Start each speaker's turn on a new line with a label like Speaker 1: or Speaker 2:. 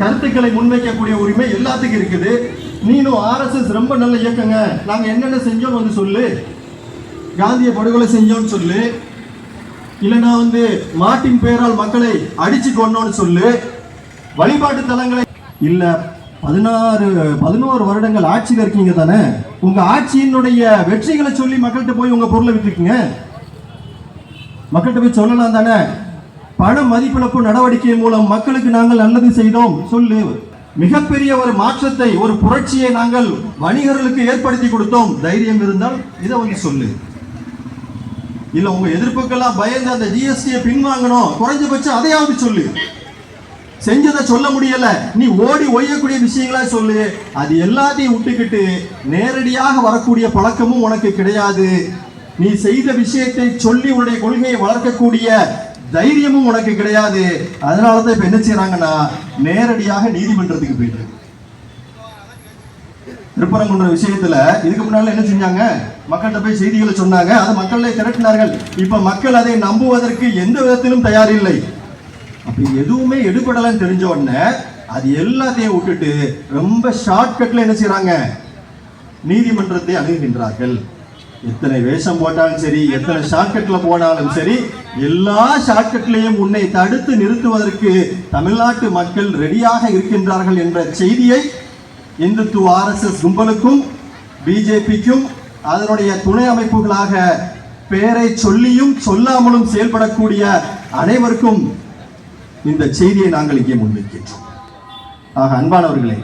Speaker 1: கருத்துக்களை முன்வைக்கக்கூடிய உரிமை எல்லாத்துக்கும் இருக்குது. நீனும் RSS ரொம்ப நல்ல இயக்கங்க, நாங்க என்னென்ன செஞ்சோம் வந்து சொல்லு. காந்திய படுகொலை செஞ்சோம்னு சொல்லு, இல்லைன்னா மாட்டின் பெயரால் மக்களை அடிச்சு கொண்டோன்னு சொல்லு. வழிபாட்டு தலங்களை இல்ல 11 வருடங்கள் ஆட்சியில் இருக்கீங்க தானே, உங்க ஆட்சியினுடைய வெற்றிகளை சொல்லி மக்கள்கிட்ட போய் உங்க பொருளை வித்துக்குங்க. மக்கள்கிட்ட போய் சொல்லலாம் தானே, பண மதிப்பிழப்பு நடவடிக்கை மூலம் மக்களுக்கு நாங்கள் நல்லது செய்தோம் சொல்லு. மிகப்பெரிய ஒரு மாற்றத்தை, ஒரு புரட்சியை நாங்கள் வணிகர்களுக்கு ஏற்படுத்தி கொடுத்தோம், தைரியம் இருந்தால் இதை சொல்லு. இல்ல உங்க எதிர்ப்புக்கெல்லாம் பயந்து அந்த GST பின்வாங்கணும், குறைஞ்சபட்சம் அதையாவது சொல்லு. செஞ்சதை சொல்ல முடியல, நீ ஓடி ஒய்யக்கூடிய விஷயங்களா சொல்லு. அது எல்லாத்தையும் விட்டுக்கிட்டு நேரடியாக வரக்கூடிய பழக்கமும் உனக்கு கிடையாது. நீ செய்த விஷயத்தை சொல்லி உன்னுடைய கொள்கையை வளர்க்கக்கூடிய தைரியமும் உனக்கு கிடையாது. அதனாலதான் இப்ப என்ன செய்யறாங்கன்னா நேரடியாக நீதிமன்றத்துக்கு போயிட்டு திருப்பரங்குன்ற விஷயத்துல இதுக்கு முன்னால என்ன செஞ்சாங்க, மக்கள்கிட்ட போய் செய்திகளை சொன்னாங்க, அதை மக்களை திரட்டினார்கள். இப்ப மக்கள் அதை நம்புவதற்கு எந்த விதத்திலும் தயாரில்லை. அப்படி எதுவுமே எடுபடலன்னு தெரிஞ்ச உடனே அது எல்லாத்தையும் விட்டுட்டு ரொம்ப ஷார்ட்கட்ல என்ன செய்யறாங்க, நீதிமன்றத்தை அணுகுகின்றார்கள். எத்தனை வேஷம் போட்டாலும் சரி, எத்தனை ஷார்ட்கட்ல போனாலும் சரி, எல்லா ஷார்ட்கட்லையும் உன்னை தடுத்து நிறுத்துவதற்கு தமிழ்நாட்டு மக்கள் ரெடியாக இருக்கின்றார்கள் என்ற செய்தியை இந்துத்துவ RSS கும்பலுக்கும் BJPக்கும் அதனுடைய துணை அமைப்புகளாக பெயரை சொல்லியும் சொல்லாமலும் செயல்படக்கூடிய அனைவருக்கும் இந்த செய்தியை நாங்கள் இங்கே முன்வைக்கின்றோம். ஆக அன்பானவர்களே,